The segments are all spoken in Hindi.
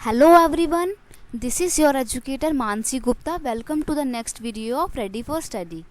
Hello everyone, this is your educator Mansi Gupta. Welcome to the next video of ready for study.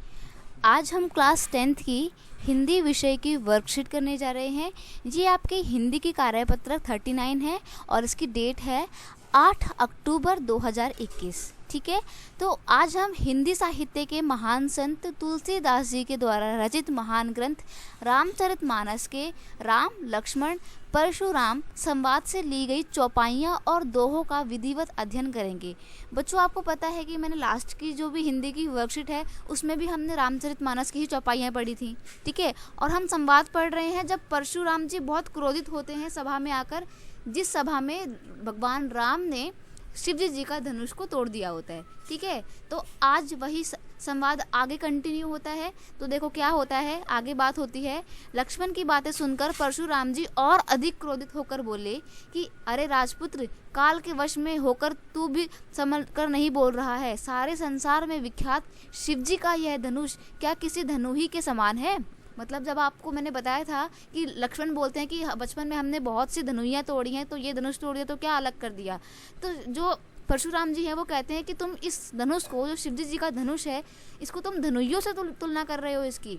आज हम क्लास 10th की हिंदी विषय की वर्कशीट करने जा रहे हैं. ये आपकी हिंदी की कार्यपत्रक 39 है और इसकी डेट है 8 अक्टूबर 2021. ठीक है, तो आज हम हिंदी साहित्य के महान संत तुलसीदास जी के द्वारा रचित महान ग्रंथ रामचरितमानस के राम लक्ष्मण परशुराम संवाद से ली गई चौपाइयाँ और दोहों का विधिवत अध्ययन करेंगे. बच्चों, आपको पता है कि मैंने लास्ट की जो भी हिंदी की वर्कशीट है उसमें भी हमने रामचरितमानस की ही चौपाइयाँ पढ़ी थी. ठीक है, और हम संवाद पढ़ रहे हैं जब परशुराम जी बहुत क्रोधित होते हैं सभा में आकर, जिस सभा में भगवान राम ने शिव जी का धनुष को तोड़ दिया होता है. ठीक है, तो आज वही संवाद आगे कंटिन्यू होता है. तो देखो क्या होता है, आगे बात होती है. लक्ष्मण की बातें सुनकर परशुराम जी और अधिक क्रोधित होकर बोले कि अरे राजपुत्र, काल के वश में होकर तू भी संभल कर नहीं बोल रहा है. सारे संसार में विख्यात शिव जी का यह धनुष क्या किसी धनुही के समान है? मतलब जब आपको मैंने बताया था कि लक्ष्मण बोलते हैं कि बचपन में हमने बहुत सी धनुइयाँ तोड़ी हैं, तो ये धनुष तोड़ दिया तो क्या अलग कर दिया. तो जो परशुराम जी हैं वो कहते हैं कि तुम इस धनुष को, जो शिवजी जी का धनुष है, इसको तुम धनुइयों से तुलना कर रहे हो. इसकी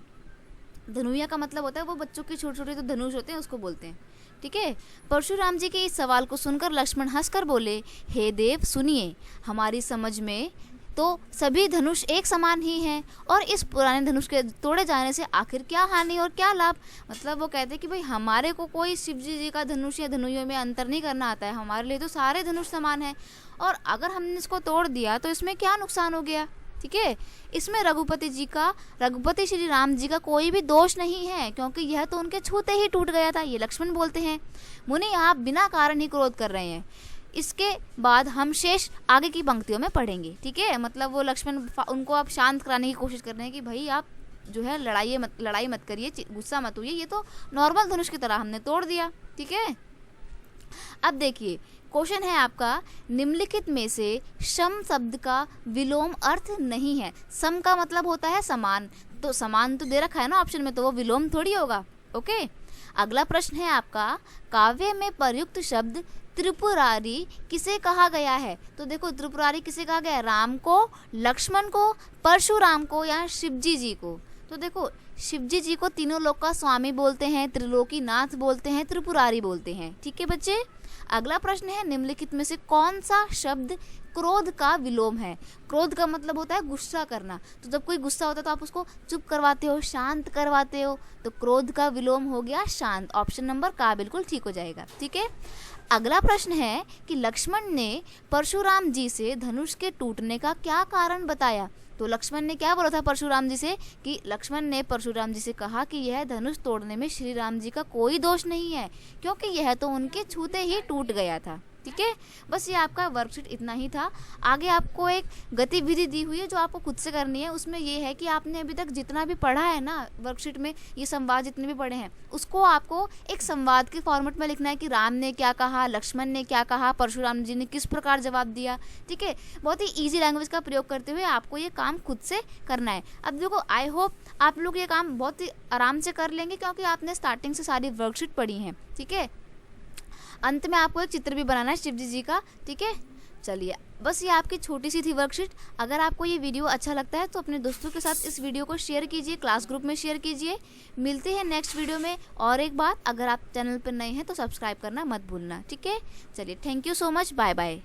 धनुइया का मतलब होता है वो बच्चों के छोटे छोटे जो धनुष होते हैं उसको बोलते हैं. ठीक है, परशुराम जी के इस सवाल को सुनकर लक्ष्मण हंसकर बोले, हे देव सुनिए, हमारी समझ में तो सभी धनुष एक समान ही हैं और इस पुराने धनुष के तोड़े जाने से आखिर क्या हानि और क्या लाभ. मतलब वो कहते हैं कि भाई हमारे को कोई शिव जी का धनुष या धनुइयों में अंतर नहीं करना आता है, हमारे लिए तो सारे धनुष समान हैं और अगर हमने इसको तोड़ दिया तो इसमें क्या नुकसान हो गया. ठीक है, इसमें रघुपति श्री राम जी का कोई भी दोष नहीं है, क्योंकि यह तो उनके छूते ही टूट गया था. ये लक्ष्मण बोलते हैं. मुनि, आप बिना कारण ही क्रोध कर रहे हैं. इसके बाद हम शेष आगे की पंक्तियों में पढ़ेंगे. ठीक है, मतलब वो लक्ष्मण उनको आप शांत कराने की कोशिश कर रहे हैं कि भाई आप जो है लड़ाई मत करिए, गुस्सा मत होइए, ये तो नॉर्मल धनुष की तरह हमने तोड़ दिया. ठीक है, अब देखिए क्वेश्चन है आपका, निम्नलिखित में से सम शब्द का विलोम अर्थ नहीं है. सम का मतलब होता है समान, तो समान तो दे रखा है ना ऑप्शन में, तो वो विलोम थोड़ी होगा. ओके, अगला प्रश्न है आपका, काव्य में प्रयुक्त शब्द त्रिपुरारी किसे कहा गया है. तो देखो त्रिपुरारी किसे कहा गया है, राम को, लक्ष्मण को, परशुराम को या शिवजी जी को. तो देखो शिवजी जी को तीनों लोक का स्वामी बोलते हैं, त्रिलोकी नाथ बोलते हैं, त्रिपुरारी बोलते हैं. ठीक है बच्चे, अगला प्रश्न है, निम्नलिखित में से कौन सा शब्द क्रोध का विलोम है. क्रोध का मतलब होता है गुस्सा करना, तो जब कोई गुस्सा होता है तो आप उसको चुप करवाते हो, शांत करवाते हो, तो क्रोध का विलोम हो गया शांत. ऑप्शन नंबर का बिल्कुल ठीक हो जाएगा. ठीक है, अगला प्रश्न है कि लक्ष्मण ने परशुराम जी से धनुष के टूटने का क्या कारण बताया. तो लक्ष्मण ने क्या बोला था परशुराम जी से, कि लक्ष्मण ने परशुराम जी से कहा कि यह धनुष तोड़ने में श्री राम जी का कोई दोष नहीं है, क्योंकि यह तो उनके छूते ही टूट गया था. ठीक है, बस ये आपका वर्कशीट इतना ही था. आगे आपको एक गतिविधि दी हुई है जो आपको खुद से करनी है. उसमें ये है कि आपने अभी तक जितना भी पढ़ा है ना वर्कशीट में, ये संवाद जितने भी पढ़े हैं उसको आपको एक संवाद के फॉर्मेट में लिखना है कि राम ने क्या कहा, लक्ष्मण ने क्या कहा, परशुराम जी ने किस प्रकार जवाब दिया. ठीक है, बहुत ही ईजी लैंग्वेज का प्रयोग करते हुए आपको ये काम खुद से करना है. अब देखो, आई होप आप लोग ये काम बहुत ही आराम से कर लेंगे, क्योंकि आपने स्टार्टिंग से सारी वर्कशीट पढ़ी हैं. ठीक है, अंत में आपको एक चित्र भी बनाना है शिवजी जी का. ठीक है, चलिए बस ये आपकी छोटी सी थी वर्कशीट. अगर आपको ये वीडियो अच्छा लगता है तो अपने दोस्तों के साथ इस वीडियो को शेयर कीजिए, क्लास ग्रुप में शेयर कीजिए. मिलते हैं नेक्स्ट वीडियो में. और एक बात, अगर आप चैनल पर नए हैं तो सब्सक्राइब करना मत भूलना. ठीक है, चलिए, thank you so much, bye bye.